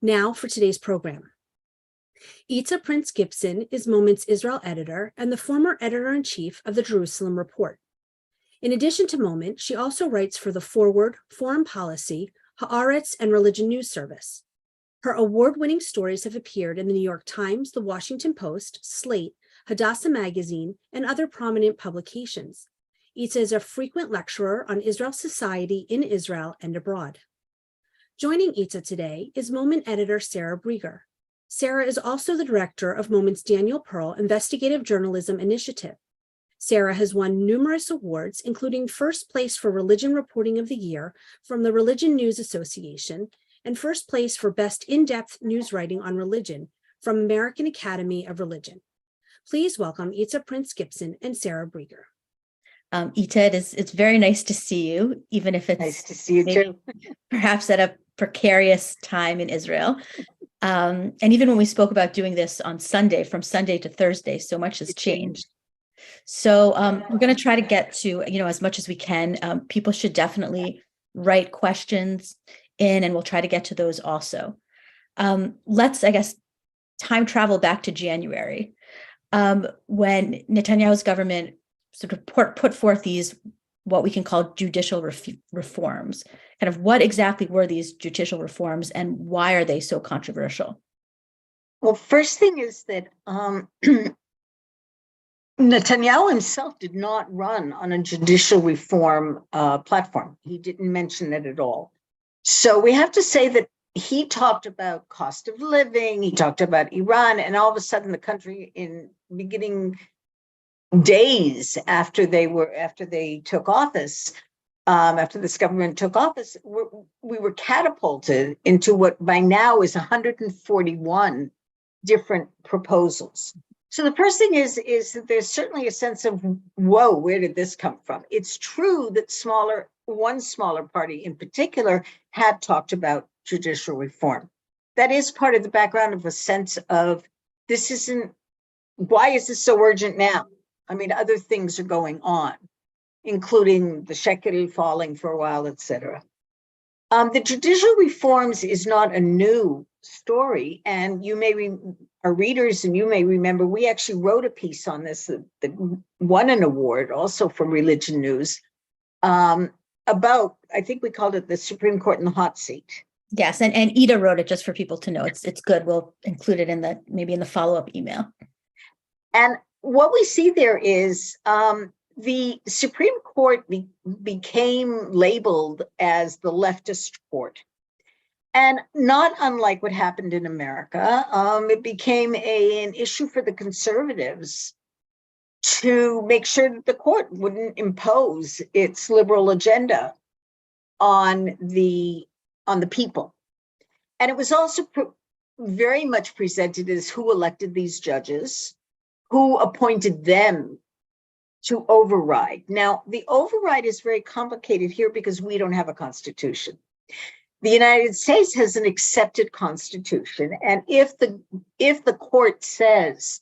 Now for today's program. Eetta Prince-Gibson is Moment's Israel editor and the former editor-in-chief of the Jerusalem Report. In addition to Moment, she also writes for The Forward, Foreign Policy, Haaretz, and Religion News Service. Her award-winning stories have appeared in the New York Times, The Washington Post, Slate, Hadassah Magazine, and other prominent publications. Eetta is a frequent lecturer on Israel society in Israel and abroad. Joining Eetta today is Moment Editor Sarah Breger. Sarah is also the director of Moment's Daniel Pearl Investigative Journalism Initiative. Sarah has won numerous awards, including first place for Religion Reporting of the Year from the Religion News Association and first place for Best In-Depth News Writing on Religion from American Academy of Religion. Please welcome Eetta Prince-Gibson and Sarah Breger. Eetta, it's very nice to see you, even if it's nice to see you too. Perhaps at a precarious time in Israel. And even when we spoke about doing this on Sunday, from Sunday to Thursday, so much has changed. So we're going to try to get to, as much as we can. People should definitely write questions in, and we'll try to get to those also. Let's, I guess, time travel back to January, when Netanyahu's government sort of put forth these, what we can call judicial reforms. Kind of what exactly were these judicial reforms and why are they so controversial? Well, first thing is that Netanyahu himself did not run on a judicial reform platform. He didn't mention it at all. So we have to say that he talked about cost of living, he talked about Iran, and all of a sudden the country, in beginning days after they took office, after this government took office, we were catapulted into what by now is 141 different proposals. So the first thing is that there's certainly a sense of, whoa, where did this come from? It's true that one smaller party in particular had talked about judicial reform. That is part of the background of a sense of, why is this so urgent now? I mean, other things are going on, including the shekel falling for a while, etc. The judicial reforms is not a new story, and our readers and you may remember, we actually wrote a piece on this that won an award also from Religion News about, I think we called it the Supreme Court in the hot seat. Yes, and Eetta wrote it, just for people to know. It's good. We'll include it maybe in the follow-up email. And what we see there is the Supreme Court became labeled as the leftist court. And not unlike what happened in America, it became an issue for the conservatives to make sure that the court wouldn't impose its liberal agenda on the people. And it was also very much presented as who elected these judges, who appointed them to override. Now, the override is very complicated here because we don't have a constitution. The United States has an accepted constitution, and if the court says,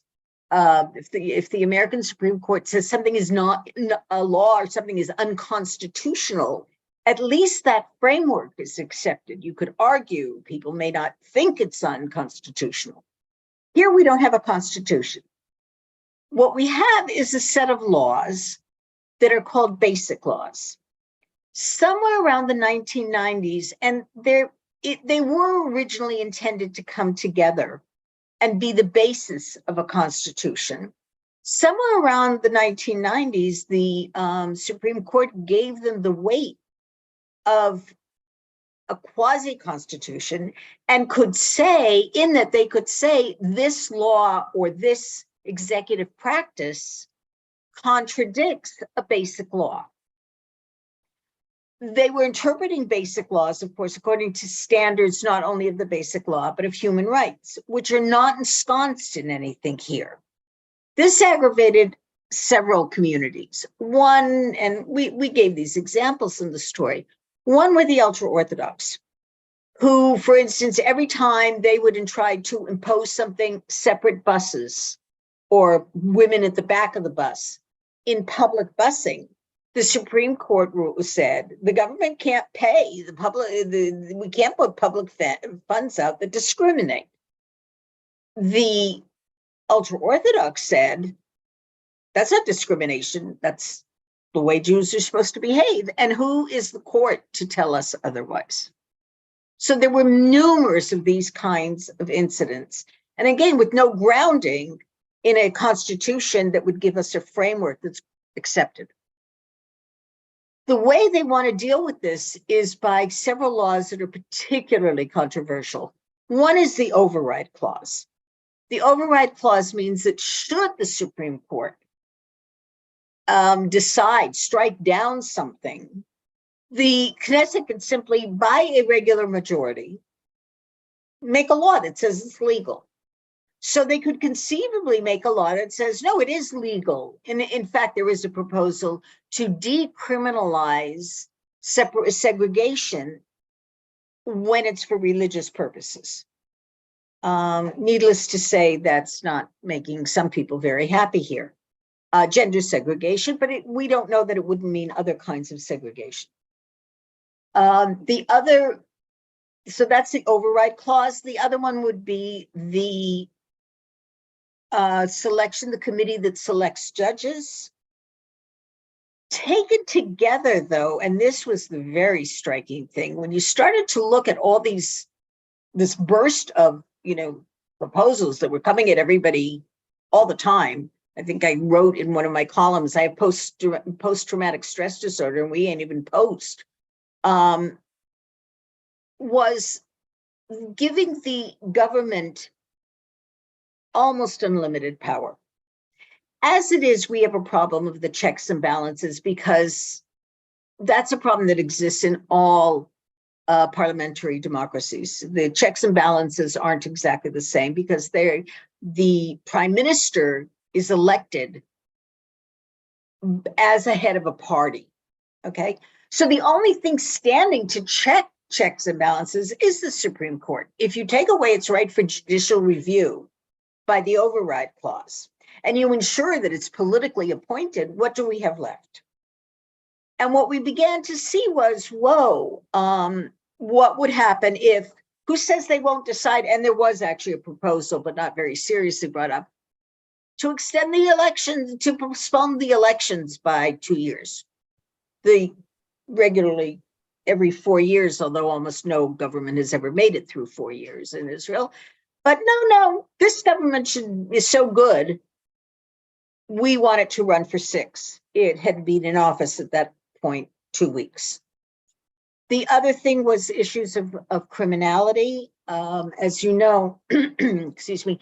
if the American Supreme Court says something is not a law or something is unconstitutional, at least that framework is accepted. You could argue people may not think it's unconstitutional. Here we don't have a constitution. What we have is a set of laws that are called basic laws. Somewhere around the 1990s, and they were originally intended to come together and be the basis of a constitution. Somewhere around the 1990s, the Supreme Court gave them the weight of a quasi-constitution and could say, they could say this law or this executive practice contradicts a basic law. They were interpreting basic laws, of course, according to standards not only of the basic law, but of human rights, which are not ensconced in anything here. This aggravated several communities. One, and we gave these examples in the story, one were the ultra-Orthodox, who, for instance, every time they would try to impose something, separate buses or women at the back of the bus in public busing, the Supreme Court said the government can't pay the public, we can't put public funds out that discriminate. The ultra-Orthodox said, that's not discrimination, that's the way Jews are supposed to behave. And who is the court to tell us otherwise? So there were numerous of these kinds of incidents. And again, with no grounding in a constitution that would give us a framework that's accepted. The way they want to deal with this is by several laws that are particularly controversial. One is the override clause. The override clause means that should the Supreme Court decide, strike down something, the Knesset can simply, by a regular majority, make a law that says it's legal. So they could conceivably make a law that says, no, it is legal. And in fact, there is a proposal to decriminalize segregation when it's for religious purposes. Needless to say, that's not making some people very happy here. Gender segregation, but we don't know that it wouldn't mean other kinds of segregation. So that's the override clause. The other one would be the selection, the committee that selects judges. Taken together, though, and this was the very striking thing, when you started to look at all this burst of, proposals that were coming at everybody all the time. I think I wrote in one of my columns, I have post-traumatic stress disorder, and we ain't even post, was giving the government almost unlimited power. As it is, we have a problem of the checks and balances, because that's a problem that exists in all parliamentary democracies. The checks and balances aren't exactly the same, because the prime minister is elected as a head of a party, okay? So the only thing standing to check checks and balances is the Supreme Court. If you take away its right for judicial review by the override clause, and you ensure that it's politically appointed, what do we have left? And what we began to see was, whoa, what would happen if, who says they won't decide? And there was actually a proposal, but not very seriously brought up, to extend the election, to postpone the elections by 2 years. Regularly every 4 years, although almost no government has ever made it through 4 years in Israel. But no, this government is so good, we want it to run for 6. It had been in office at that point 2 weeks. The other thing was issues of criminality. As you know, excuse me,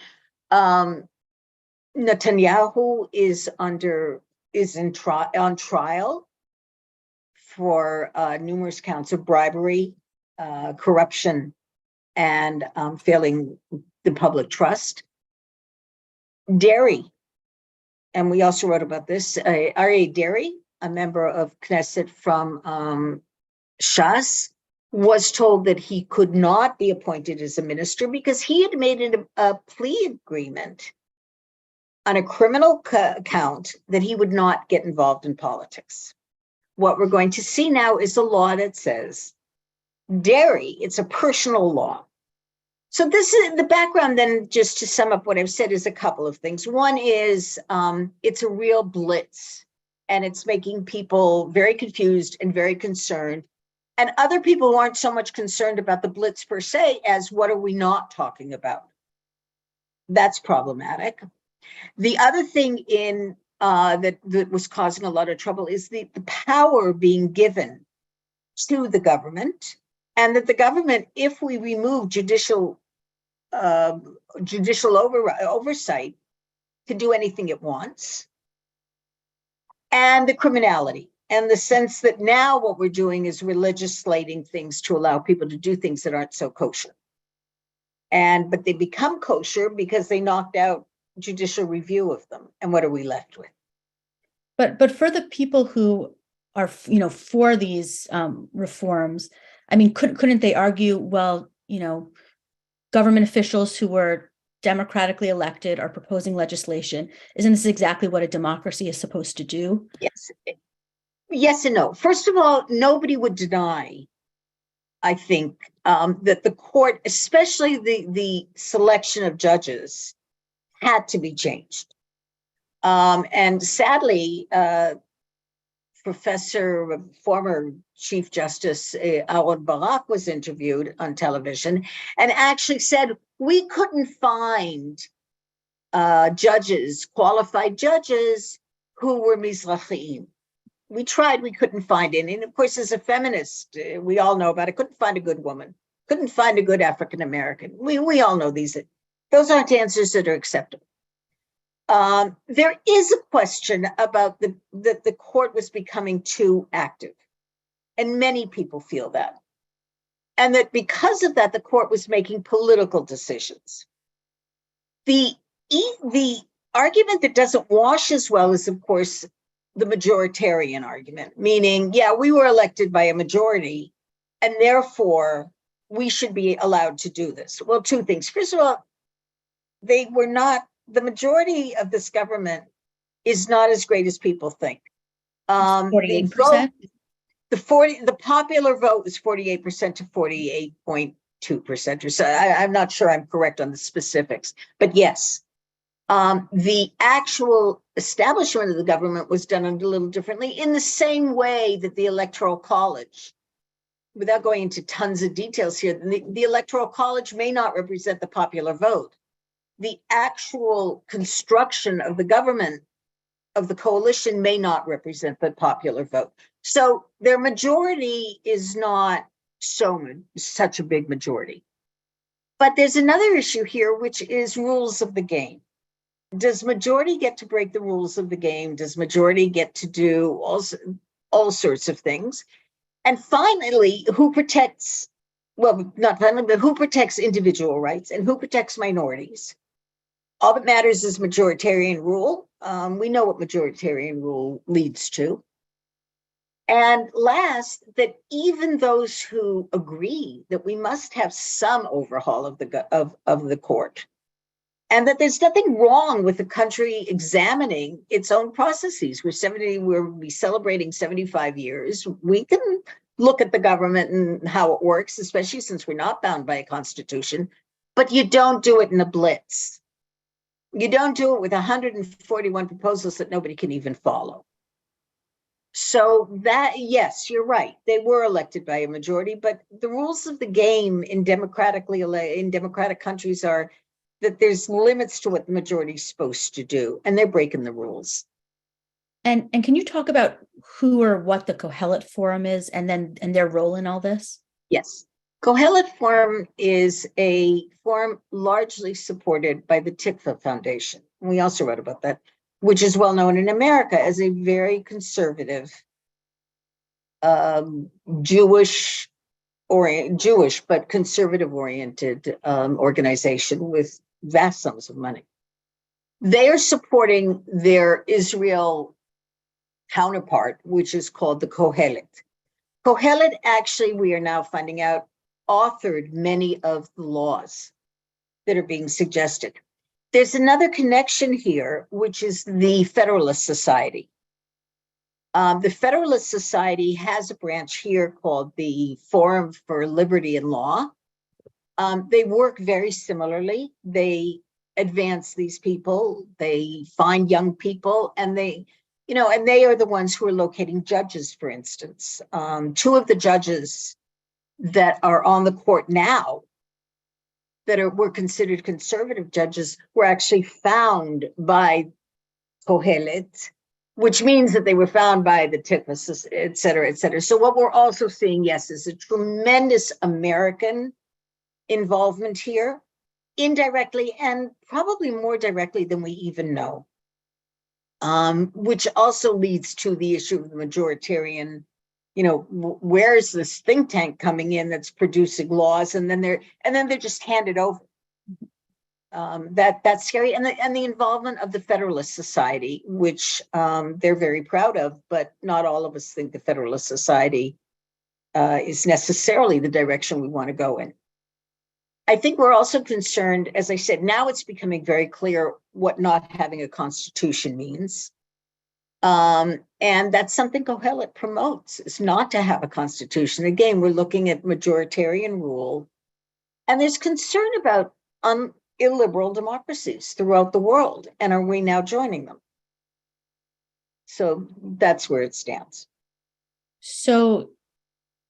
Netanyahu is on trial for numerous counts of bribery, corruption, and failing the public trust. Dairy, and we also wrote about this, Aryeh Deri, a member of Knesset from Shas, was told that he could not be appointed as a minister because he had made a plea agreement on a criminal count that he would not get involved in politics. What we're going to see now is a law that says, Dairy, it's a personal law. So this is the background, then, just to sum up what I've said, is a couple of things. One is it's a real blitz, and it's making people very confused and very concerned. And other people aren't so much concerned about the blitz per se as what are we not talking about? That's problematic. The other thing that was causing a lot of trouble is the power being given to the government, and that the government, if we remove judicial oversight, can do anything it wants. And the criminality, and the sense that now what we're doing is we're legislating things to allow people to do things that aren't so kosher. But they become kosher because they knocked out judicial review of them. And what are we left with? But for the people who are, for these reforms, I mean, couldn't they argue, well, government officials who were democratically elected are proposing legislation? Isn't this exactly what a democracy is supposed to do? Yes. Yes and no. First of all, nobody would deny, I think, that the court, especially the selection of judges, had to be changed. And sadly, former Chief Justice Aaron Barak was interviewed on television and actually said, we couldn't find qualified judges who were Mizrahiim. We tried, we couldn't find any. And of course, as a feminist, we all know about it, couldn't find a good woman, couldn't find a good African-American. We all know those aren't answers that are acceptable. There is a question about that the court was becoming too active. And many people feel that. And that because of that, the court was making political decisions. The argument that doesn't wash as well is, of course, the majoritarian argument, meaning, yeah, we were elected by a majority, and therefore we should be allowed to do this. Well, two things. First of all, they were not, the majority of this government is not as great as people think. 48%? The popular vote was 48% to 48.2% or so. I'm not sure I'm correct on the specifics, but yes. The actual establishment of the government was done a little differently, in the same way that the Electoral College, without going into tons of details here, the Electoral College may not represent the popular vote. The actual construction of the government, of the coalition, may not represent the popular vote. So their majority is not such a big majority. But there's another issue here, which is rules of the game. Does majority get to break the rules of the game? Does majority get to do all sorts of things? And finally, who protects, well, not finally, but who protects individual rights and who protects minorities? All that matters is majoritarian rule. We know what majoritarian rule leads to. And last, that even those who agree that we must have some overhaul of the court, and that there's nothing wrong with the country examining its own processes. We'll be celebrating 75 years. We can look at the government and how it works, especially since we're not bound by a constitution, but you don't do it in a blitz. You don't do it with 141 proposals that nobody can even follow. So that, yes, you're right. They were elected by a majority, but the rules of the game in democratic countries are that there's limits to what the majority is supposed to do, and they're breaking the rules. And can you talk about who or what the Kohelet Forum is, and their role in all this? Yes. Kohelet Forum is a forum largely supported by the Tikva Foundation. We also wrote about that, which is well known in America as a very conservative, Jewish but conservative oriented organization with vast sums of money. They are supporting their Israel counterpart, which is called the Kohelet. Kohelet, actually, we are now finding out, authored many of the laws that are being suggested. There's another connection here, which is the Federalist Society. The Federalist Society has a branch here called the Forum for Liberty and Law. They work very similarly. They advance these people, they find young people, and they are the ones who are locating judges, for instance. Two of the judges that are on the court now were considered conservative judges were actually found by Kohelet, which means that they were found by the Tikva, et cetera, et cetera. So what we're also seeing, yes, is a tremendous American involvement here, indirectly and probably more directly than we even know, which also leads to the issue of the majoritarian. Where's this think tank coming in that's producing laws, and then they're just handed over. That's scary, and the involvement of the Federalist Society, which they're very proud of, but not all of us think the Federalist Society is necessarily the direction we want to go in. I think we're also concerned, as I said, now it's becoming very clear what not having a constitution means. And that's something Kohelet promotes, is not to have a constitution. Again, we're looking at majoritarian rule. And there's concern about illiberal democracies throughout the world. And are we now joining them? So that's where it stands. So,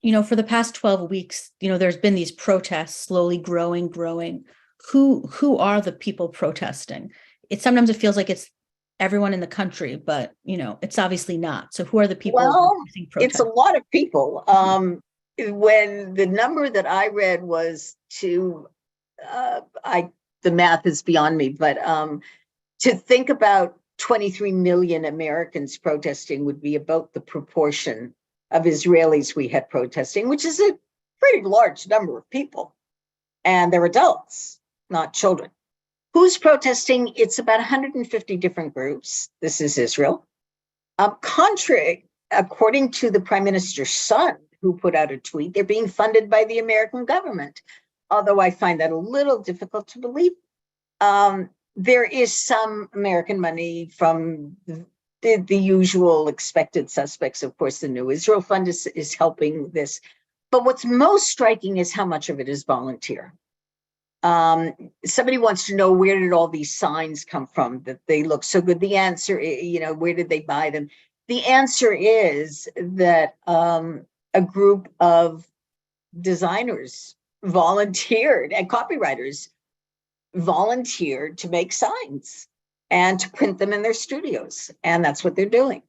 for the past 12 weeks, there's been these protests slowly growing. Who are the people protesting? Sometimes it feels like it's everyone in the country, but it's obviously not. So who are the people? Well, it's a lot of people. When the number that I read was the math is beyond me, but to think about 23 million Americans protesting would be about the proportion of Israelis we had protesting, which is a pretty large number of people. And they're adults, not children. Who's protesting? It's about 150 different groups. This is Israel. According to the Prime Minister's son, who put out a tweet, they're being funded by the American government, although I find that a little difficult to believe. There is some American money from the usual expected suspects. Of course, the New Israel Fund is helping this. But what's most striking is how much of it is volunteer. Somebody wants to know, where did all these signs come from that they look so good? The answer, where did they buy them? The answer is that a group of designers volunteered and copywriters volunteered to make signs and to print them in their studios. And that's what they're doing.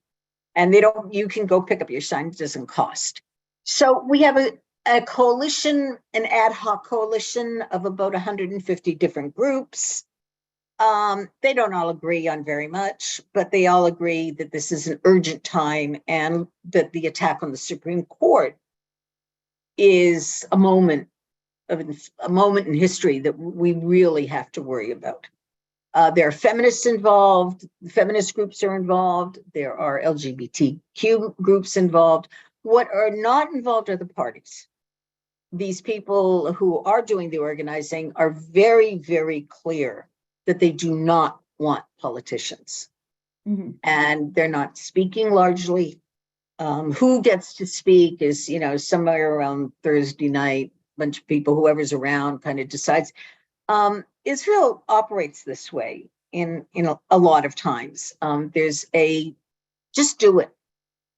And you can go pick up your sign, it doesn't cost. So we have a coalition, an ad hoc coalition of about 150 different groups. They don't all agree on very much, but they all agree that this is an urgent time and that the attack on the Supreme Court is a moment in history that we really have to worry about. There are feminists involved, feminist groups are involved, there are LGBTQ groups involved. What are not involved are the parties. These people who are doing the organizing are very, very clear that they do not want politicians. Mm-hmm. And they're not speaking largely. Who gets to speak is, somewhere around Thursday night, a bunch of people, whoever's around kind of decides. Israel operates this way in a lot of times. There's just do it.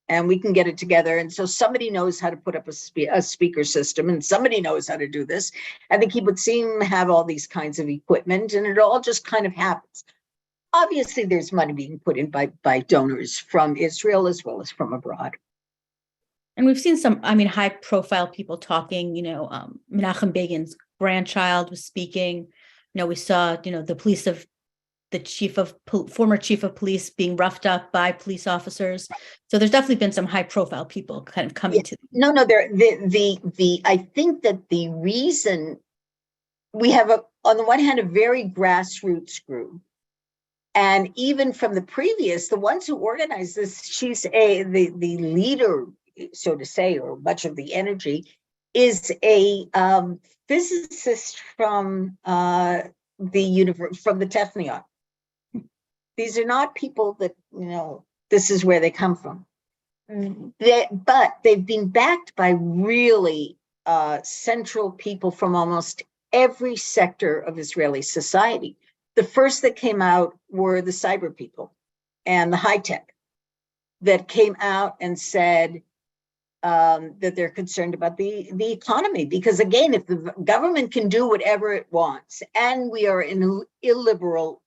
And we can get it together. And so somebody knows how to put up a speaker system, and somebody knows how to do this. And the kibbutzim have all these kinds of equipment, and it all just kind of happens. Obviously, there's money being put in by donors from Israel as well as from abroad. And we've seen some, high-profile people talking. Menachem Begin's grandchild was speaking. We saw, the former chief of police being roughed up by police officers. So there's definitely been some high-profile people kind of coming to. No, I think that the reason we have on the one hand, a very grassroots group, and even from the ones who organized this, she's the leader, so to say, or much of the energy, is a physicist from the Technion. These are not people that, this is where they come from. But they've been backed by really central people from almost every sector of Israeli society. The first that came out were the cyber people and the high tech that came out and said that they're concerned about the economy. Because again, if the government can do whatever it wants, and we are in an illiberal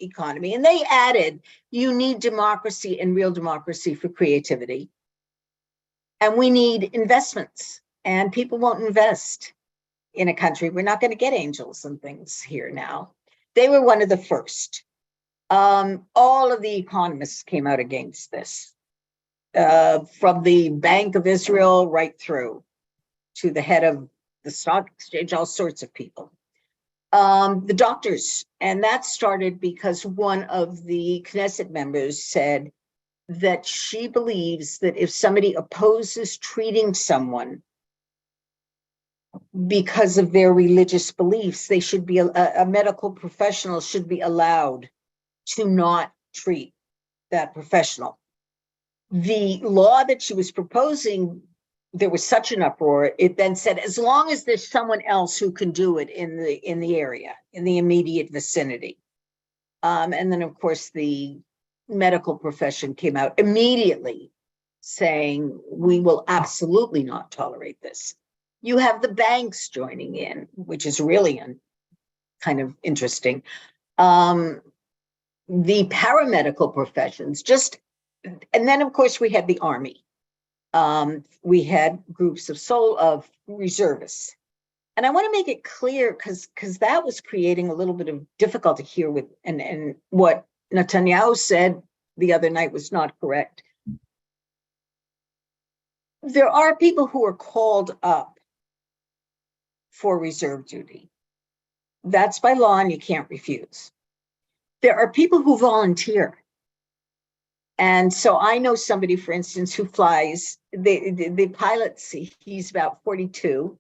economy, and they added, you need democracy and real democracy for creativity. And we need investments, and people won't invest in a country. We're not going to get angels and things here now. They were one of the first. All of the economists came out against this, from the Bank of Israel right through to the head of the stock exchange, all sorts of people. The doctors, and that started because one of the Knesset members said that she believes that if somebody opposes treating someone because of their religious beliefs, they should be a medical professional should be allowed to not treat that professional. the law that she was proposing, there was such an uproar. It then said, as long as there's someone else who can do it in the area, in the immediate vicinity. And then, of course, the medical profession came out immediately saying, we will absolutely not tolerate this. You have the banks joining in, which is really kind of interesting. The paramedical professions, and then, of course, we had the army. We had groups of reservists. And I want to make it clear because that was creating a little bit of difficulty here with, and what Netanyahu said the other night was not correct. There are people who are called up for reserve duty. That's by law and you can't refuse. There are people who volunteer. And so I know somebody, for instance, who flies, the pilot, he's about 42.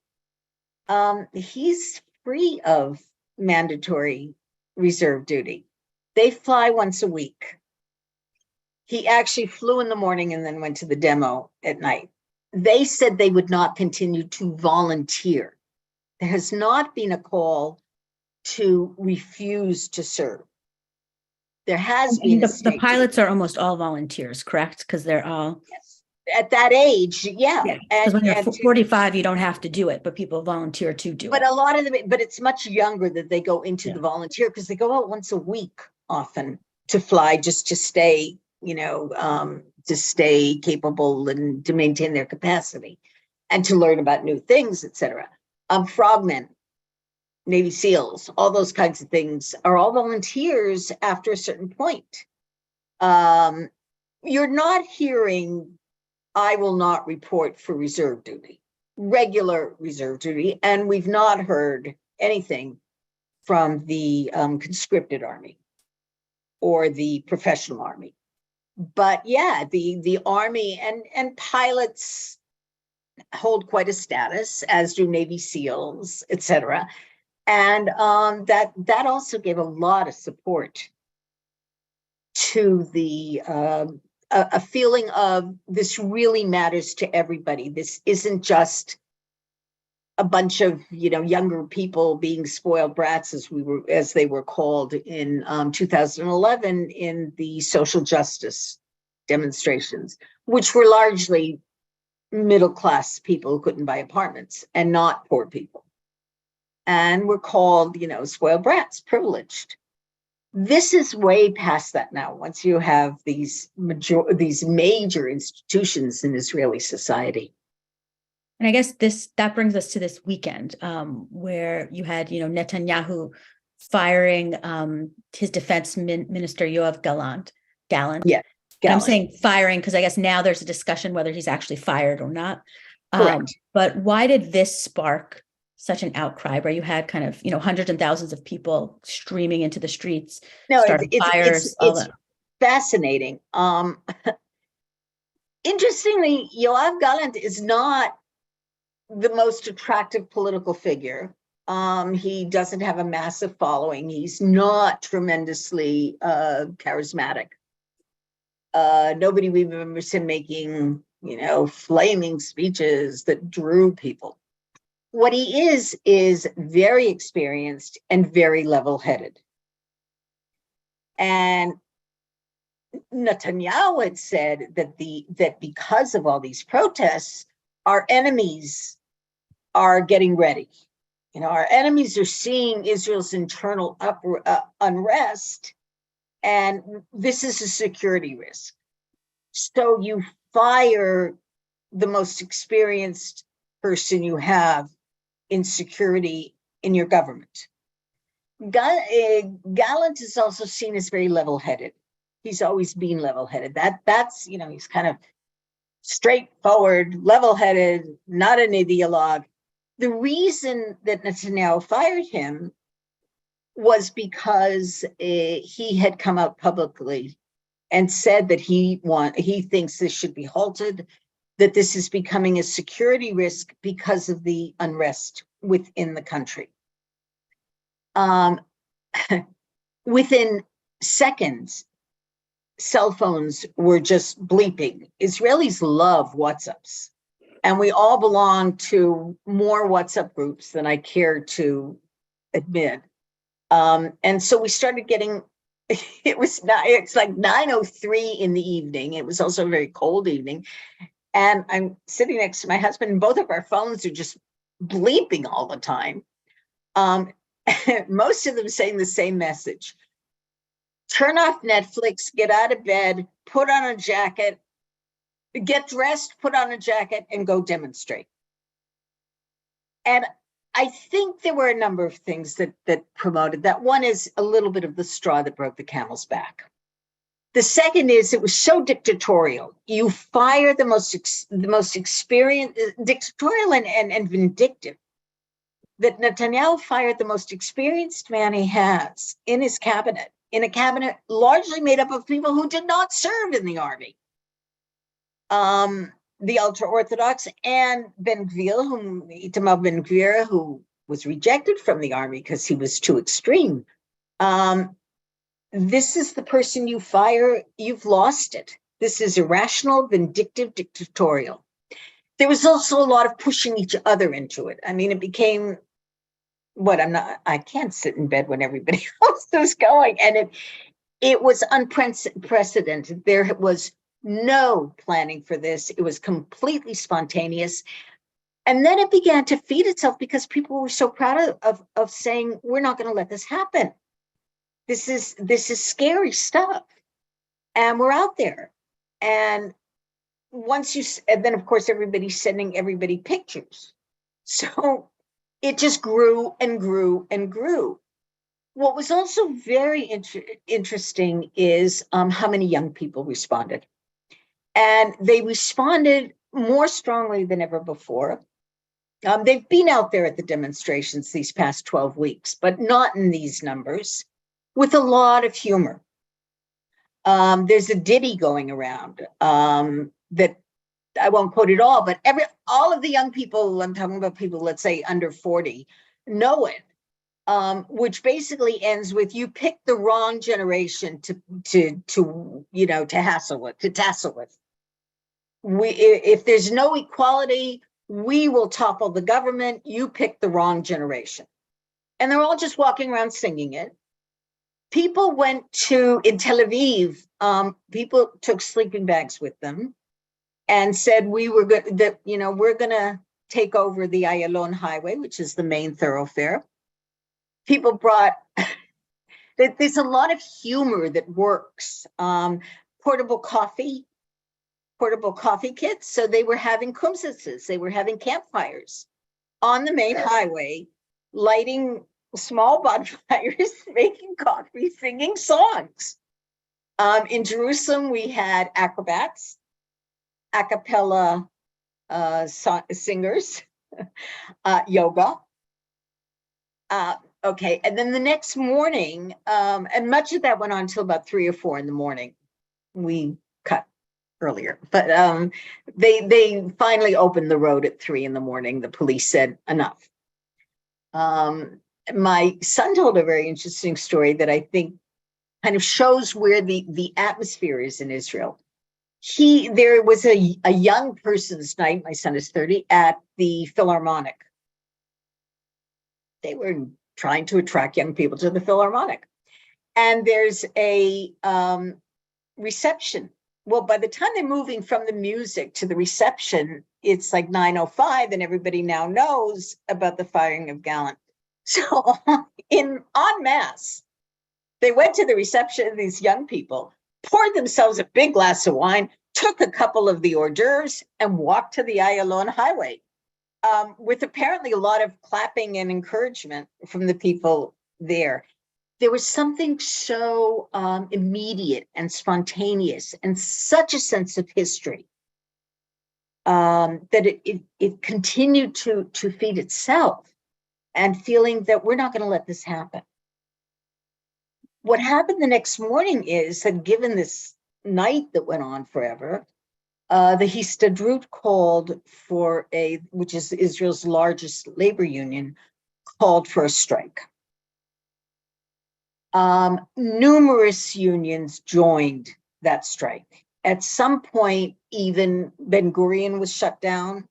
He's free of mandatory reserve duty. They fly once a week. He actually flew in the morning and then went to the demo at night. They said they would not continue to volunteer. There has not been a call to refuse to serve. There has been the pilots are almost all volunteers, correct? Because they're all at that age, yeah. Because when you're 45, you don't have to do it, but people volunteer to do it. But a lot of them, but it's much younger that they go into the volunteer because they go out once a week often to fly just to stay, to stay capable and to maintain their capacity and to learn about new things, etc. Frogmen, Navy SEALs, all those kinds of things are all volunteers after a certain point. You're not hearing, I will not report for reserve duty, regular reserve duty, and we've not heard anything from the conscripted army or the professional army. But yeah, the army and pilots hold quite a status, as do Navy SEALs, etc. And that also gave a lot of support to the a feeling of this really matters to everybody. This isn't just a bunch of younger people being spoiled brats, as they were called in 2011 in the social justice demonstrations, which were largely middle-class people who couldn't buy apartments and not poor people. And were called, spoiled brats, privileged. This is way past that now. Once you have these major institutions in Israeli society. And I guess that brings us to this weekend, where you had, Netanyahu firing his defense minister Yoav Gallant. Yeah, and I'm saying firing because I guess now there's a discussion whether he's actually fired or not. Correct. But why did this spark such an outcry where you had kind of, hundreds and thousands of people streaming into the streets, starting fires? It's fascinating. Interestingly, Yoav Gallant is not the most attractive political figure. He doesn't have a massive following. He's not tremendously charismatic. Nobody remembers him making, flaming speeches that drew people. What he is very experienced and very level-headed. And Netanyahu had said that because of all these protests, our enemies are getting ready. Our enemies are seeing Israel's internal unrest, and this is a security risk. So you fire the most experienced person you have in security in your government. Gallant is also seen as very level-headed. He's always been level-headed. That's he's kind of straightforward, level-headed, not an ideologue. The reason that Netanyahu fired him was because he had come out publicly and said that he thinks this should be halted, that this is becoming a security risk because of the unrest within the country. Within seconds, cell phones were just bleeping. Israelis love WhatsApps, and we all belong to more WhatsApp groups than I care to admit. And so we started getting, it's like 9:03 in the evening. It was also a very cold evening. And I'm sitting next to my husband, and both of our phones are just bleeping all the time. Most of them saying the same message. Turn off Netflix, get out of bed, put on a jacket, get dressed, put on a jacket, and go demonstrate. And I think there were a number of things that promoted that. One is a little bit of the straw that broke the camel's back. The second is it was so dictatorial. You fire the most experienced, dictatorial and vindictive, that Netanyahu fired the most experienced man he has in his cabinet, in a cabinet largely made up of people who did not serve in the army. The ultra-Orthodox, and Itamar Ben Gvir, who was rejected from the army because he was too extreme. This is the person you fire, you've lost it. This is irrational, vindictive, dictatorial. There was also a lot of pushing each other into it. I mean, it became I can't sit in bed when everybody else is going. And it was unprecedented. There was no planning for this. It was completely spontaneous. And then it began to feed itself because people were so proud of saying, we're not going to let this happen. This is scary stuff. And we're out there. And and then of course, everybody's sending everybody pictures. So it just grew and grew and grew. What was also very interesting is how many young people responded. And they responded more strongly than ever before. They've been out there at the demonstrations these past 12 weeks, but not in these numbers, with a lot of humor. There's a ditty going around that I won't quote it all, but all of the young people, I'm talking about people, let's say under 40, know it, which basically ends with, you picked the wrong generation to hassle with. If there's no equality, we will topple the government. You picked the wrong generation. And they're all just walking around singing it. People went in Tel Aviv, people took sleeping bags with them and said, we're going to take over the Ayalon Highway, which is the main thoroughfare. People brought, there's a lot of humor that works. Portable coffee kits. So they were having kumsitzes, they were having campfires on the main highway, lighting small bonfires, making coffee, singing songs. In Jerusalem, we had acrobats, a cappella singers, yoga. Okay, and then the next morning, and much of that went on until about 3 or 4 in the morning. We cut earlier, but they finally opened the road at 3 in the morning. The police said enough. My son told a very interesting story that I think kind of shows where the atmosphere is in Israel. There was a young person's night, my son is 30, at the Philharmonic. They were trying to attract young people to the Philharmonic. And there's a reception. Well, by the time they're moving from the music to the reception, it's like 9:05, and everybody now knows about the firing of Gallant. So en masse, they went to the reception, these young people, poured themselves a big glass of wine, took a couple of the hors d'oeuvres, and walked to the Ayalon Highway, with apparently a lot of clapping and encouragement from the people there. There was something so immediate and spontaneous and such a sense of history that it continued to feed itself, and feeling that we're not going to let this happen. What happened the next morning is that, given this night that went on forever, the Histadrut called for which is Israel's largest labor union, called for a strike. Numerous unions joined that strike. At some point, even Ben Gurion was shut down.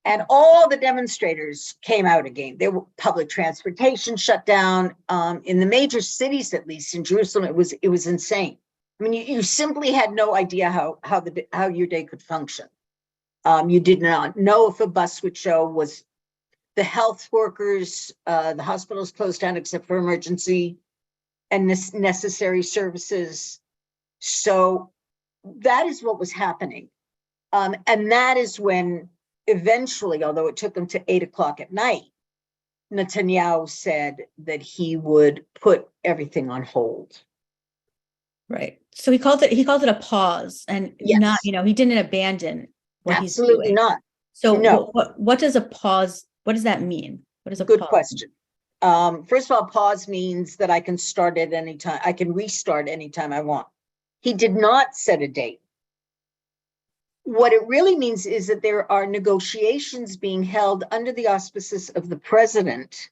And all the demonstrators came out again. There were public transportation shut down. In the major cities, at least in Jerusalem, it was insane. I mean, you simply had no idea how your day could function. You did not know if a bus would show. Was the health workers, the hospitals closed down except for emergency and necessary services. So that is what was happening. And that is when eventually, although it took them to 8 o'clock at night, Netanyahu said that he would put everything on hold. Right. So he called it a pause, and Yes. not, he didn't abandon what he's Absolutely doing. not. So No. what does a pause, what does that mean? What is a Good pause? question. First of all, pause means that I can start at any time. I can restart anytime I want. He did not set a date. What it really means is that there are negotiations being held under the auspices of the president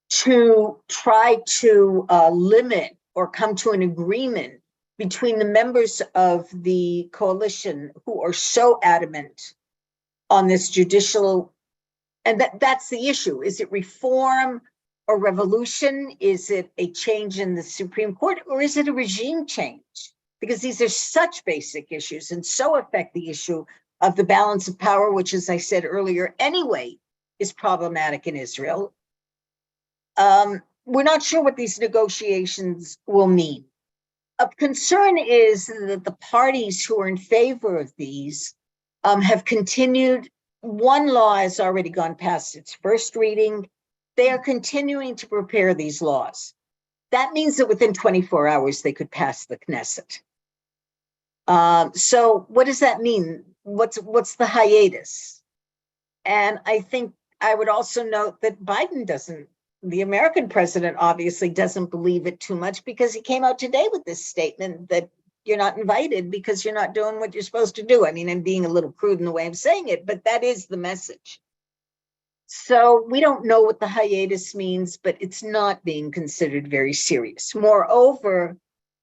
to try to limit or come to an agreement between the members of the coalition who are so adamant on this judicial. And that's the issue. Is it reform or revolution? Is it a change in the Supreme Court, or is it a regime change? Because these are such basic issues and so affect the issue of the balance of power, which, as I said earlier, anyway, is problematic in Israel. We're not sure what these negotiations will mean. Of concern is that the parties who are in favor of these have continued. One law has already gone past its first reading. They are continuing to prepare these laws. That means that within 24 hours, they could pass the Knesset. So what does that mean? What's the hiatus? And I think I would also note that Biden the American president obviously doesn't believe it too much, because he came out today with this statement that you're not invited because you're not doing what you're supposed to do. I mean, I'm being a little crude in the way I'm saying it, but that is the message. So we don't know what the hiatus means, but it's not being considered very serious. Moreover,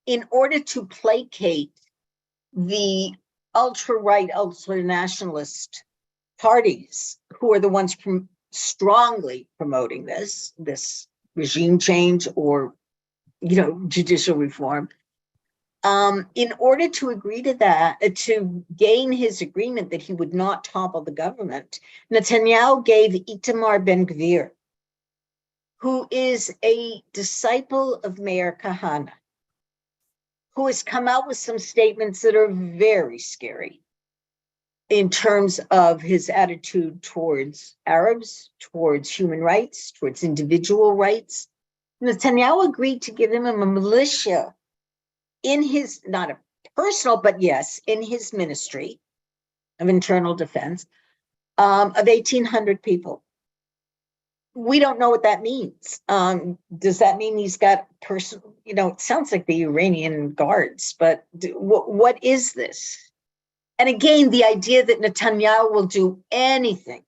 in order to placate the ultra-right, ultra-nationalist parties, who are the ones strongly promoting this regime change or, judicial reform, in order to agree to that, to gain his agreement that he would not topple the government, Netanyahu gave Itamar Ben-Gvir, who is a disciple of Meir Kahane, who has come out with some statements that are very scary in terms of his attitude towards Arabs, towards human rights, towards individual rights. Netanyahu agreed to give him a militia in his, not a personal, but yes, in his ministry of internal defense, of 1,800 people. We don't know what that means. Does that mean he's got personal, it sounds like the Iranian guards, but what is this? And again, the idea that Netanyahu will do anything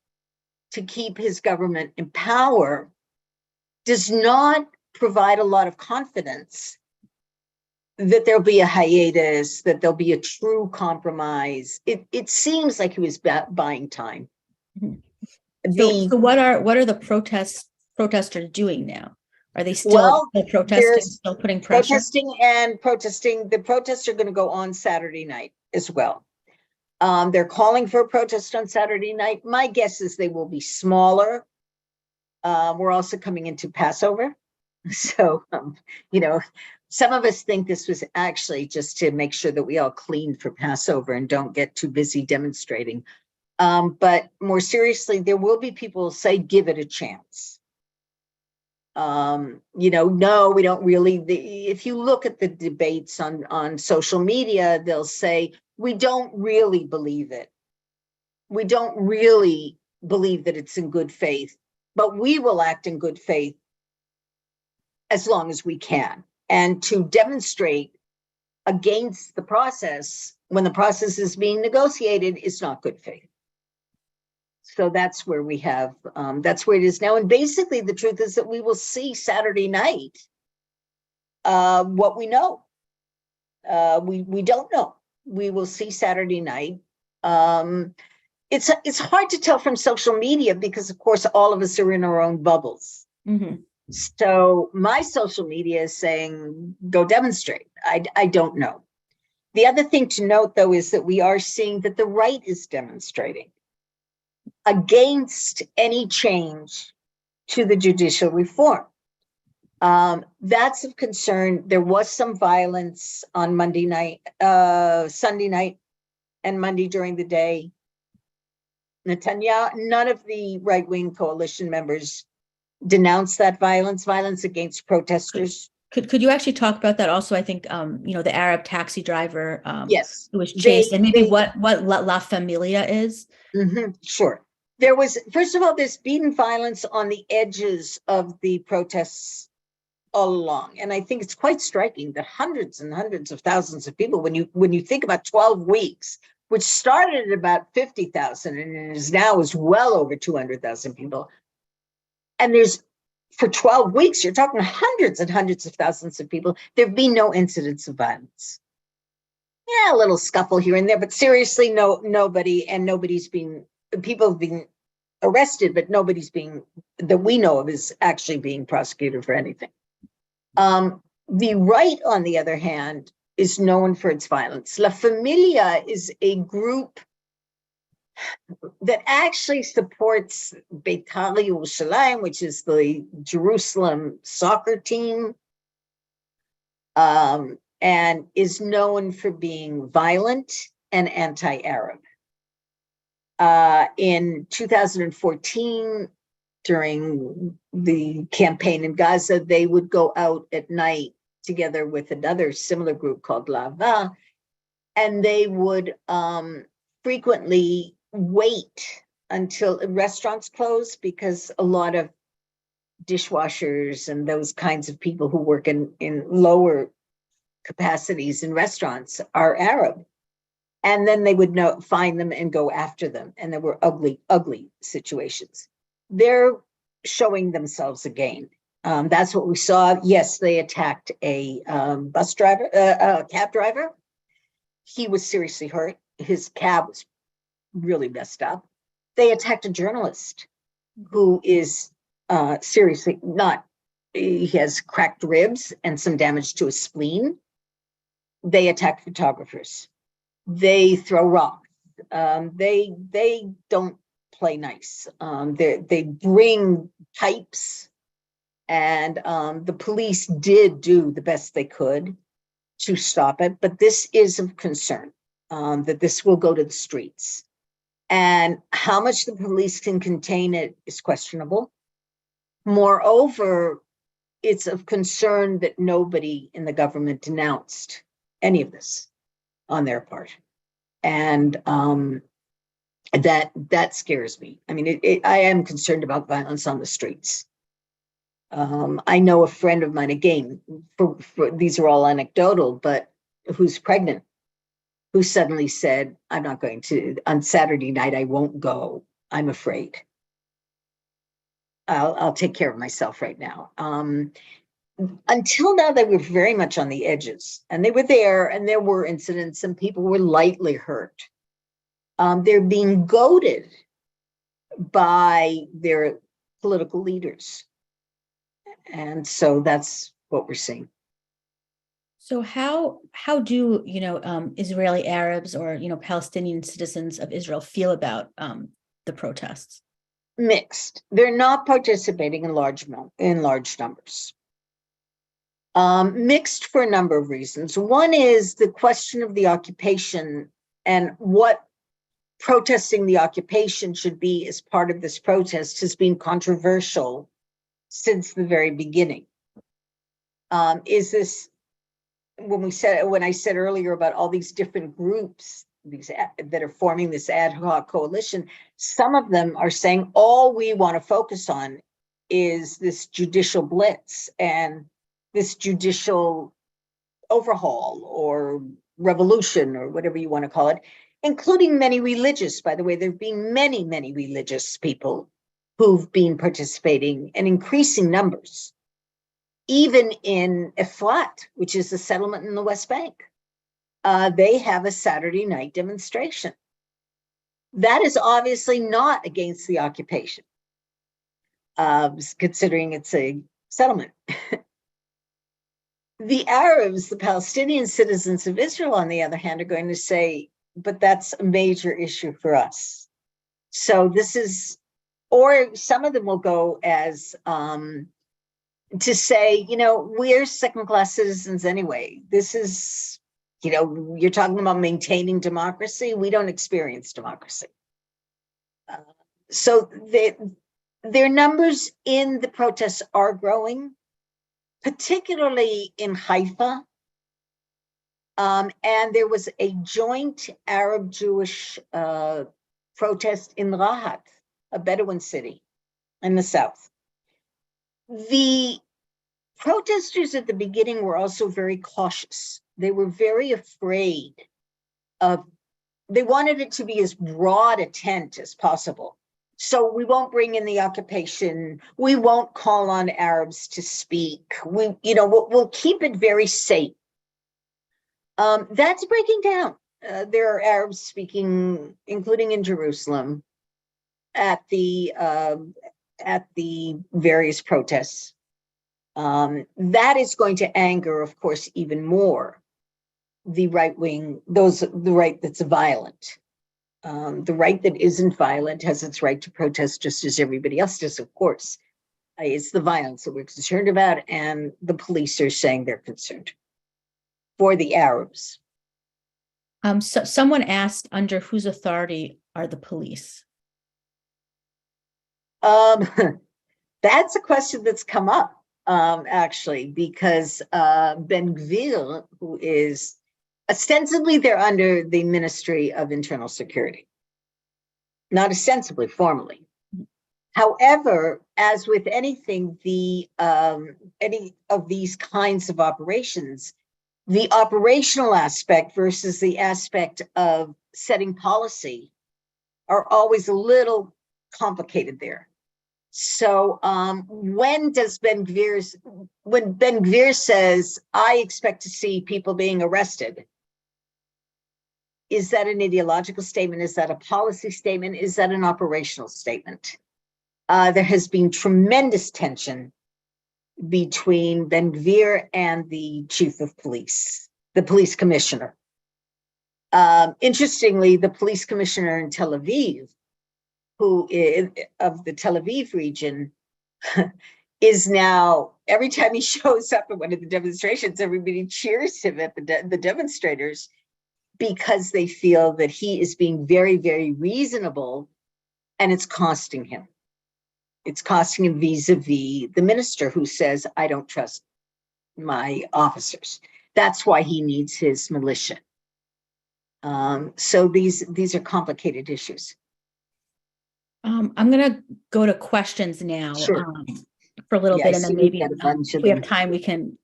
to keep his government in power does not provide a lot of confidence that there'll be a hiatus, that there'll be a true compromise. It seems like he was buying time. So what are the protesters doing now? Are they still protesting, still putting pressure? Protesting. The protests are going to go on Saturday night as well. They're calling for a protest on Saturday night. My guess is they will be smaller. We're also coming into Passover. So, some of us think this was actually just to make sure that we all clean for Passover and don't get too busy demonstrating. But more seriously, there will be people who say, give it a chance. No, we don't really. If you look at the debates on social media, they'll say, we don't really believe it. We don't really believe that it's in good faith, but we will act in good faith as long as we can. And to demonstrate against the process when the process is being negotiated is not good faith. So that's where we have, that's where it is now. And basically the truth is that we will see Saturday night what we know. We don't know. We will see Saturday night. It's hard to tell from social media because, of course, all of us are in our own bubbles. Mhm. So my social media is saying, go demonstrate. I don't know. The other thing to note, though, is that we are seeing that the right is demonstrating against any change to the judicial reform. That's of concern. There was some violence on Monday night, Sunday night, and Monday during the day. Netanyahu, none of the right-wing coalition members denounced that violence against protesters. Could you actually talk about that also? I think the Arab taxi driver Yes, who was chased, and maybe what La Familia is. Sure. There was, first of all, there's been violence on the edges of the protests all along, and I think it's quite striking that hundreds and hundreds of thousands of people, when you think about 12 weeks, which started at about 50,000 and is now well over 200,000 people, and there's, for 12 weeks, you're talking hundreds and hundreds of thousands of people. There have been no incidents of violence. Yeah, a little scuffle here and there, but seriously, nobody, and people have been arrested, but nobody's that we know of is actually being prosecuted for anything. The right, on the other hand, is known for its violence. La Familia is a group that actually supports Beitar Yerushalayim, which is the Jerusalem soccer team, and is known for being violent and anti-Arab. In 2014, during the campaign in Gaza, they would go out at night together with another similar group called Lava, and they would frequently wait until restaurants close, because a lot of dishwashers and those kinds of people who work in lower capacities in restaurants are Arab. And then they would find them and go after them. And there were ugly, ugly situations. They're showing themselves again. That's what we saw. Yes, they attacked a cab driver. He was seriously hurt. His cab was really messed up. They attacked a journalist who is seriously he has cracked ribs and some damage to his spleen. They attack photographers. They throw rocks. They don't play nice. They bring pipes, and the police did do the best they could to stop it. But this is of concern, that this will go to the streets. And how much the police can contain it is questionable. Moreover, it's of concern that nobody in the government denounced any of this on their part. And that scares me. I mean, I am concerned about violence on the streets. I know a friend of mine, again, these are all anecdotal, but who's pregnant, who suddenly said, I'm not going to, on Saturday night, I won't go. I'm afraid. I'll take care of myself right now. Until now, they were very much on the edges, and they were there, and there were incidents, and people were lightly hurt. They're being goaded by their political leaders. And so that's what we're seeing. So how do Israeli Arabs or Palestinian citizens of Israel feel about the protests? Mixed. They're not participating in large numbers. Mixed for a number of reasons. One is the question of the occupation and what protesting the occupation should be as part of this protest has been controversial since the very beginning. Is this, when I said earlier about all these different groups that are forming this ad hoc coalition, some of them are saying all we want to focus on is this judicial blitz and this judicial overhaul or revolution or whatever you want to call it, including many religious. By the way, there have been many, many religious people who've been participating in increasing numbers, even in Efrat, which is a settlement in the West Bank. they have a Saturday night demonstration. That is obviously not against the occupation, considering it's a settlement. The Arabs, the Palestinian citizens of Israel, on the other hand, are going to say, but that's a major issue for us. So this is, or some of them will go as to say, we're second-class citizens anyway. This is, you're talking about maintaining democracy. We don't experience democracy. So their numbers in the protests are growing, particularly in Haifa. And there was a joint Arab-Jewish protest in Rahat, a Bedouin city in the south. The protesters at the beginning were also very cautious. They were very afraid they wanted it to be as broad a tent as possible. So we won't bring in the occupation. We won't call on Arabs to speak. We'll keep it very safe. That's breaking down. There are Arabs speaking, including in Jerusalem, at the various protests. That is going to anger, of course, even more the right wing, the right that's violent. The right that isn't violent has its right to protest just as everybody else does, of course. It's the violence that we're concerned about, and the police are saying they're concerned for the Arabs. So someone asked, under whose authority are the police? That's a question that's come up, actually, because Ben Gvir, who is ostensibly, they're under the Ministry of Internal Security, not ostensibly, formally. However, as with anything, any of these kinds of operations, the operational aspect versus the aspect of setting policy are always a little complicated there. So when Ben Gvir says, I expect to see people being arrested, is that an ideological statement? Is that a policy statement? Is that an operational statement? There has been tremendous tension between Ben Gvir and the chief of police, the police commissioner. Interestingly, the police commissioner in Tel Aviv, who is of the Tel Aviv region, is now, every time he shows up at one of the demonstrations, everybody cheers him at the demonstrators, because they feel that he is being very, very reasonable, and it's costing him. It's costing him vis-a-vis the minister, who says, I don't trust my officers. That's why he needs his militia. So these are complicated issues. I'm going to go to questions now. Sure. For a little bit, and then maybe if we have time, we can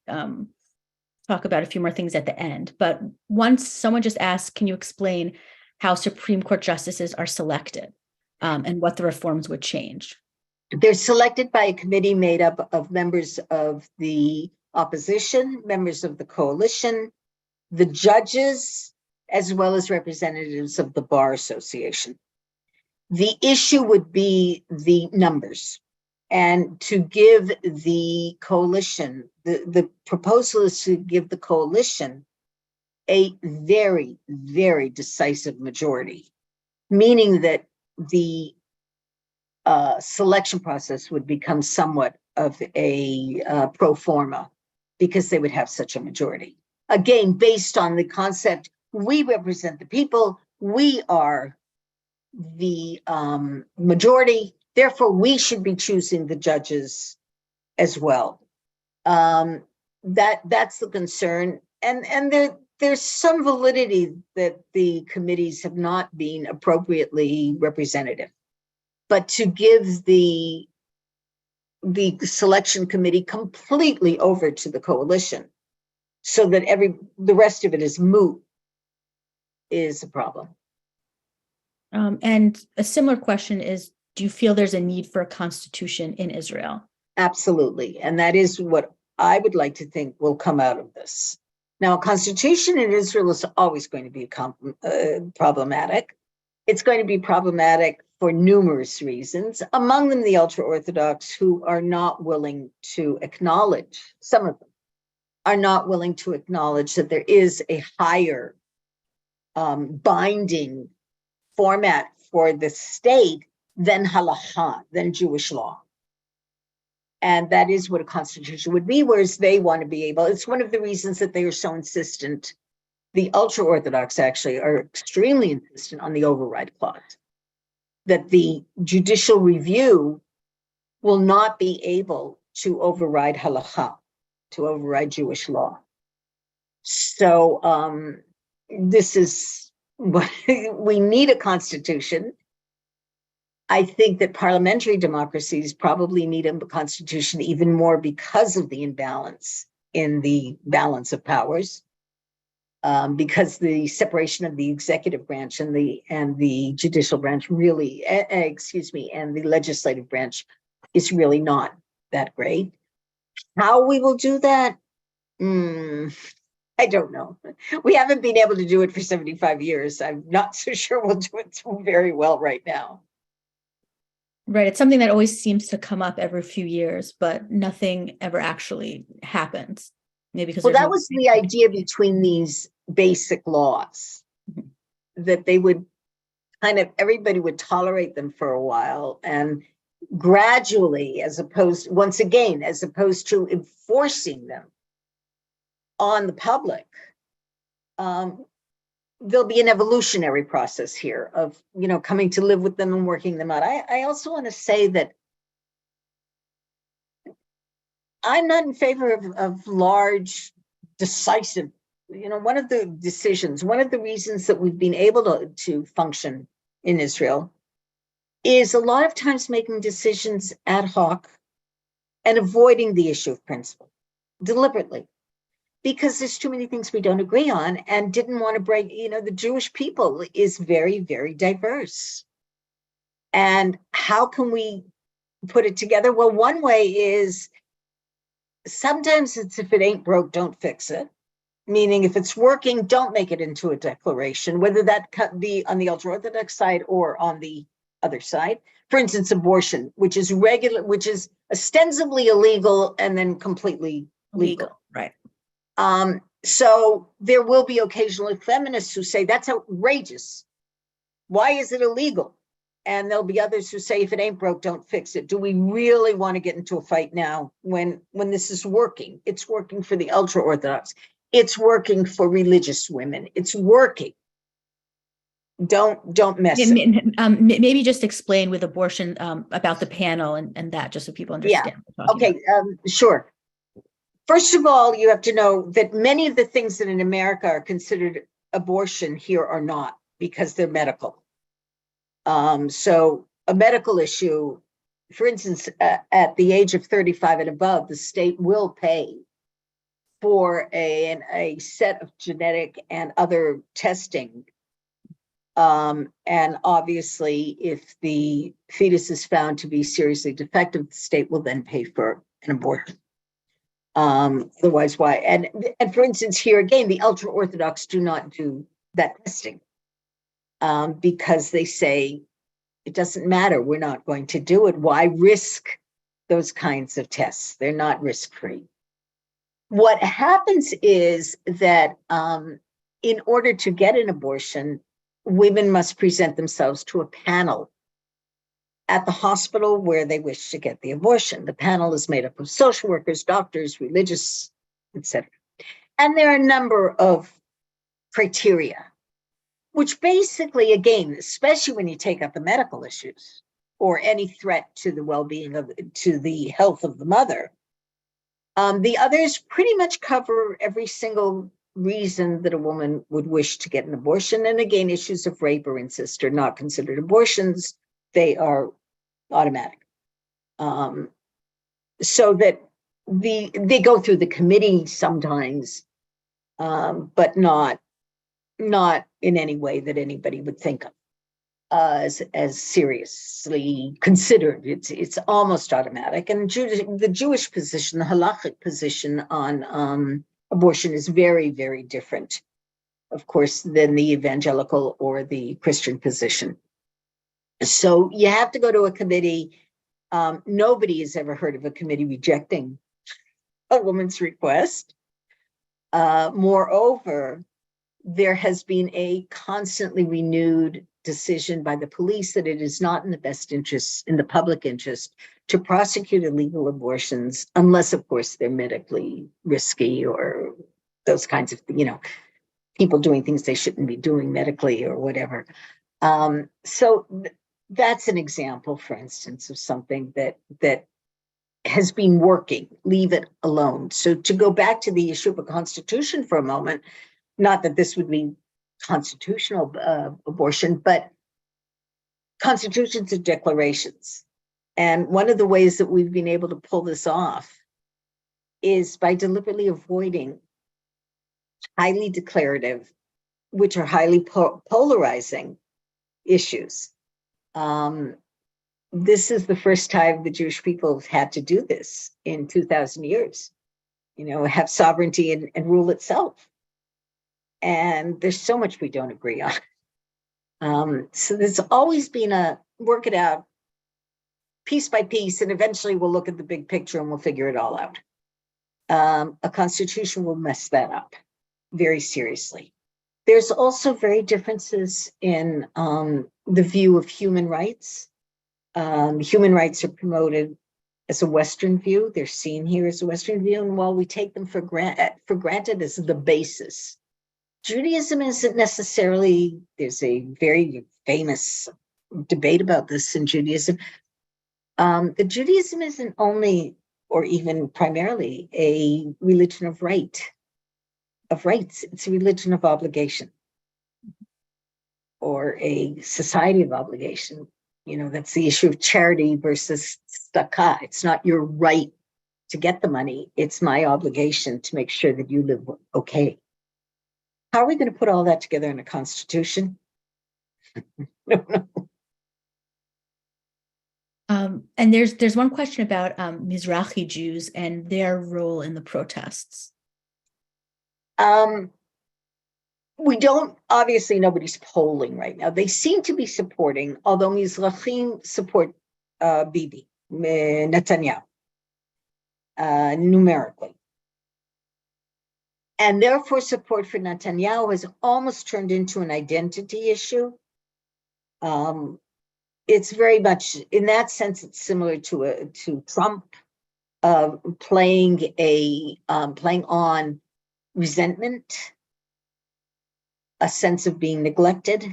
talk about a few more things at the end. But once someone just asked, can you explain how Supreme Court justices are selected and what the reforms would change? They're selected by a committee made up of members of the opposition, members of the coalition, the judges, as well as representatives of the Bar Association. The issue would be the numbers. And to give the coalition, the proposal is to give the coalition a very, very decisive majority, meaning that the selection process would become somewhat of a pro forma, because they would have such a majority. Again, based on the concept, we represent the people, we are the majority, therefore we should be choosing the judges as well. That's the concern, and there's some validity that the committees have not been appropriately representative, but to give the selection committee completely over to the coalition so that the rest of it is moot is a problem. And a similar question is, do you feel there's a need for a constitution in Israel? Absolutely. And that is what I would like to think will come out of this. Now, a constitution in Israel is always going to be problematic. It's going to be problematic for numerous reasons, among them the ultra-Orthodox, who are not willing to acknowledge, some of them are not willing to acknowledge that there is a higher binding format for the state than halakha, than Jewish law. And that is what a constitution would be, whereas they want to be able, it's one of the reasons that they are so insistent. The ultra-Orthodox actually are extremely insistent on the override clause, that the judicial review will not be able to override halakha, to override Jewish law. So this is what we need, a constitution. I think that parliamentary democracies probably need a constitution even more because of the imbalance in the balance of powers, because the separation of the executive branch and the judicial branch really, and the legislative branch is really not that great. How we will do that? I don't know. We haven't been able to do it for 75 years. I'm not so sure we'll do it very well right now. Right. It's something that always seems to come up every few years, but nothing ever actually happens. Maybe because that was the idea between these basic laws, that they would everybody would tolerate them for a while, and gradually, as opposed to enforcing them on the public, there'll be an evolutionary process here of, coming to live with them and working them out. I also want to say that I'm not in favor of large, decisive, one of the reasons that we've been able to function in Israel is a lot of times making decisions ad hoc and avoiding the issue of principle deliberately, because there's too many things we don't agree on, and didn't want to break, the Jewish people is very, very diverse. And how can we put it together? Well, one way is sometimes it's, if it ain't broke, don't fix it. Meaning if it's working, don't make it into a declaration, whether that be on the ultra-Orthodox side or on the other side. For instance, abortion, which is ostensibly illegal and then completely legal. Right. So there will be occasionally feminists who say that's outrageous. Why is it illegal? And there'll be others who say, if it ain't broke, don't fix it. Do we really want to get into a fight now when this is working? It's working for the ultra-Orthodox. It's working for religious women. It's working. Don't mess it. Maybe just explain with abortion about the panel and that, just so people understand. Yeah. Okay. Sure. First of all, you have to know that many of the things that in America are considered abortion here are not, because they're medical. So a medical issue, for instance, at the age of 35 and above, the state will pay for a set of genetic and other testing. And obviously, if the fetus is found to be seriously defective, the state will then pay for an abortion. Otherwise, why? And for instance, here again, the ultra-Orthodox do not do that testing because they say it doesn't matter. We're not going to do it. Why risk those kinds of tests? They're not risk-free. What happens is that in order to get an abortion, women must present themselves to a panel at the hospital where they wish to get the abortion. The panel is made up of social workers, doctors, religious, etc. And there are a number of criteria, which basically, again, especially when you take up the medical issues or any threat to the well-being to the health of the mother, the others pretty much cover every single reason that a woman would wish to get an abortion. And again, issues of rape or incest are not considered abortions. They are automatic. So that they go through the committee sometimes, but not in any way that anybody would think of as seriously considered. It's almost automatic. And the Jewish position, the halachic position on abortion is very, very different, of course, than the evangelical or the Christian position. So you have to go to a committee. Nobody has ever heard of a committee rejecting a woman's request. Moreover, there has been a constantly renewed decision by the police that it is not in the best interest, in the public interest, to prosecute illegal abortions, unless, of course, they're medically risky or those kinds of, people doing things they shouldn't be doing medically or whatever. So that's an example, for instance, of something that has been working. Leave it alone. So to go back to the issue of a constitution for a moment, not that this would be constitutional abortion, but constitutions are declarations. And one of the ways that we've been able to pull this off is by deliberately avoiding highly declarative, which are highly polarizing issues. This is the first time the Jewish people have had to do this in 2,000 years, have sovereignty and rule itself. And there's so much we don't agree on. So there's always been a work it out piece by piece, and eventually we'll look at the big picture and we'll figure it all out. A constitution will mess that up very seriously. There's also very differences in the view of human rights. Human rights are promoted as a Western view. They're seen here as a Western view. And while we take them for granted as the basis, Judaism isn't necessarily, there's a very famous debate about this in Judaism. The Judaism isn't only, or even primarily, a religion of rights. It's a religion of obligation, or a society of obligation. That's the issue of charity versus tzedakah. It's not your right to get the money. It's my obligation to make sure that you live okay. How are we going to put all that together in a constitution? No. And there's one question about Mizrahi Jews and their role in the protests. We don't, obviously nobody's polling right now. They seem to be supporting, although Mizrahim support Bibi, Netanyahu, numerically. And therefore support for Netanyahu has almost turned into an identity issue. It's very much, in that sense, it's similar to Trump playing on resentment, a sense of being neglected,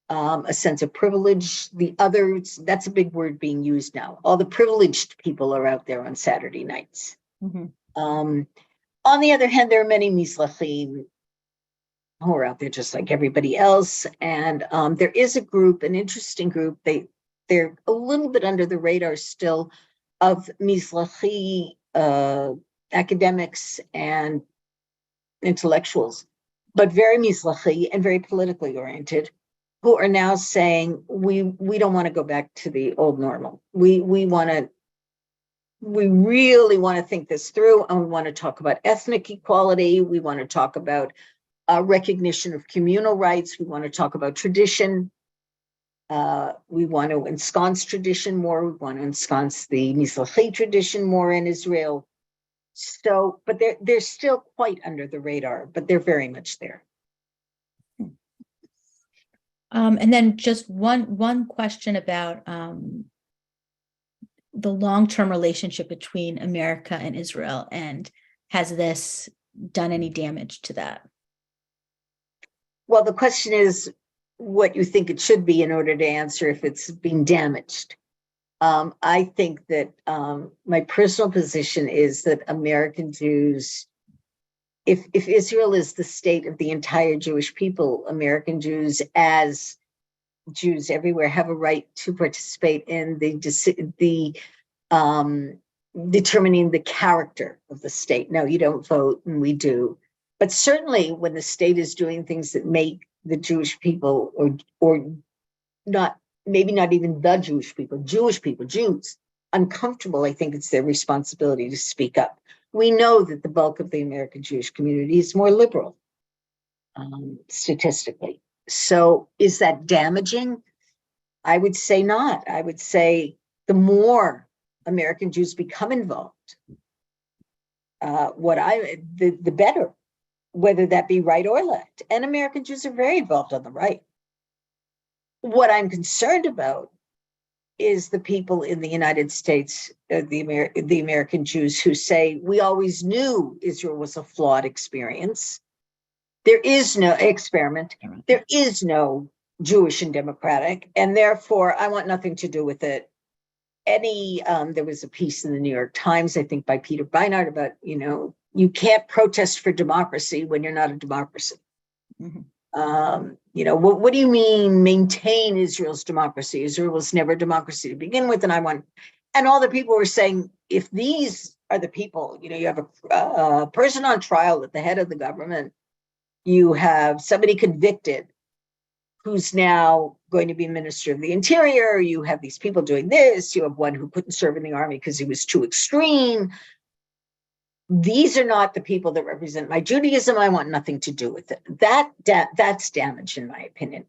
a sense of privilege. The others, that's a big word being used now. All the privileged people are out there on Saturday nights. Mm-hmm. On the other hand, there are many Mizrahim who are out there just like everybody else. And there is a group, an interesting group, they're a little bit under the radar still, of Mizrahi academics and intellectuals, but very Mizrahi and very politically oriented, who are now saying, we don't want to go back to the old normal. We really want to think this through, and we want to talk about ethnic equality. We want to talk about recognition of communal rights. We want to talk about tradition. We want to ensconce tradition more. We want to ensconce the Mizrahi tradition more in Israel. So, but they're still quite under the radar, but they're very much there. And then just one question about the long-term relationship between America and Israel, and has this done any damage to that? Well, the question is what you think it should be in order to answer if it's being damaged. I think that my personal position is that American Jews, if Israel is the state of the entire Jewish people, American Jews, as Jews everywhere, have a right to participate in the determining the character of the state. No, you don't vote, and we do. But certainly when the state is doing things that make the Jewish people, or not, maybe not even the Jewish people, Jews, uncomfortable, I think it's their responsibility to speak up. we know that the bulk of the American Jewish community is more liberal, statistically. So is that damaging? I would say not. I would say the more American Jews become involved, the better, whether that be right or left. And American Jews are very involved on the right. What I'm concerned about is the people in the United States, the American Jews, who say, we always knew Israel was a flawed experience. There is no experiment. There is no Jewish and democratic, and therefore I want nothing to do with it. There was a piece in the New York Times, I think by Peter Beinart, about, you can't protest for democracy when you're not a democracy. Mm-hmm. What do you mean maintain Israel's democracy? Israel was never a democracy to begin with, and all the people were saying, if these are the people, you have a person on trial at the head of the government, you have somebody convicted who's now going to be Minister of the Interior, you have these people doing this, you have one who couldn't serve in the army because he was too extreme. These are not the people that represent my Judaism. I want nothing to do with it. That's damage, in my opinion.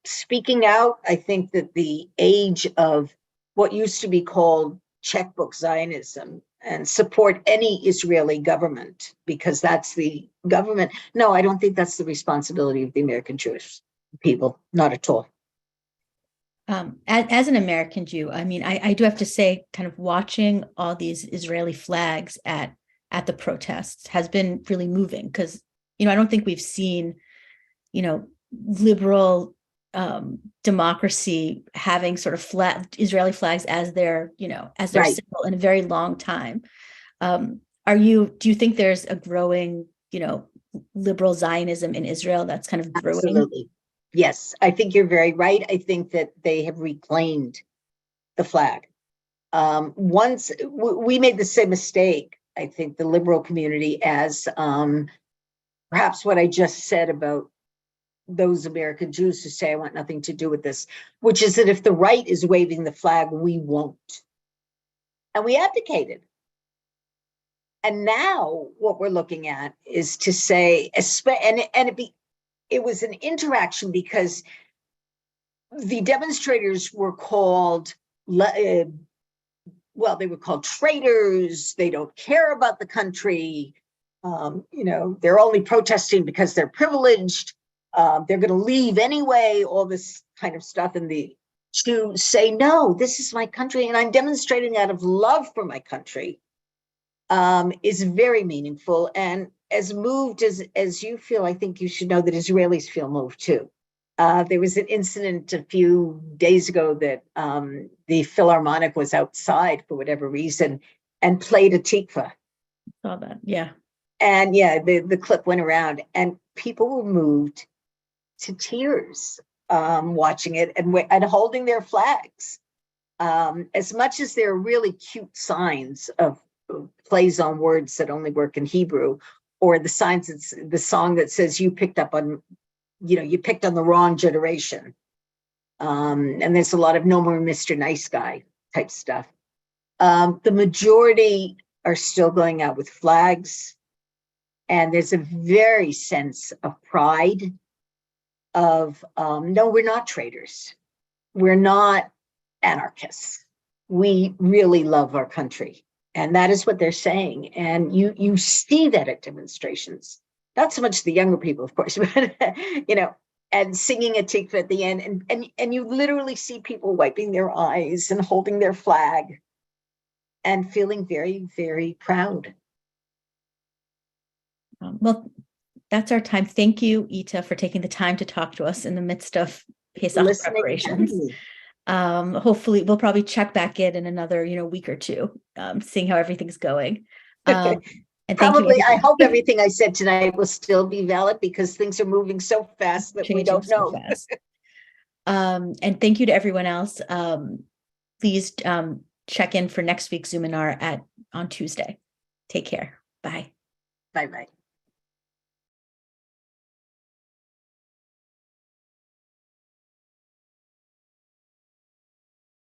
Speaking out, I think that the age of what used to be called checkbook Zionism and support any Israeli government because that's the government. No, I don't think that's the responsibility of the American Jewish people, not at all. As an American Jew, I mean, I do have to say, kind of watching all these Israeli flags at the protests has been really moving because, I don't think we've seen, liberal democracy having sort of Israeli flags as their, as their symbol in a very long time. Do you think there's a growing, liberal Zionism in Israel that's kind of brewing? Absolutely. Yes, I think you're very right. I think that they have reclaimed the flag. Once we made the same mistake, I think the liberal community, as perhaps what I just said about those American Jews who say, I want nothing to do with this, which is that if the right is waving the flag, we won't. And we abdicated. And now what we're looking at is to say, it was an interaction because the demonstrators were called, they were called traitors. They don't care about the country. They're only protesting because they're privileged. They're going to leave anyway, all this kind of stuff. And to say, no, this is my country and I'm demonstrating out of love for my country is very meaningful. And as moved as you feel, I think you should know that Israelis feel moved too. There was an incident a few days ago that the Philharmonic was outside for whatever reason and played a tikva. Saw that, yeah. And the clip went around and people were moved to tears watching it and holding their flags. As much as there are really cute signs of plays on words that only work in Hebrew, or the song that says you picked on the wrong generation. And there's a lot of no more Mr. Nice Guy type stuff. The majority are still going out with flags. And there's a very sense of pride of, no, we're not traitors. We're not anarchists. We really love our country. And that is what they're saying. And you see that at demonstrations, not so much the younger people, of course, but, and singing a tikva at the end. And you literally see people wiping their eyes and holding their flag and feeling very, very proud. Well, that's our time. Thank you, Eetta, for taking the time to talk to us in the midst of Pesach preparations. Hopefully we'll probably check back in another, week or two, seeing how everything's going. And probably, I hope everything I said tonight will still be valid because things are moving so fast that we don't know. And thank you to everyone else. Please check in for next week's Zoominar on Tuesday. Take care. Bye. Bye-bye.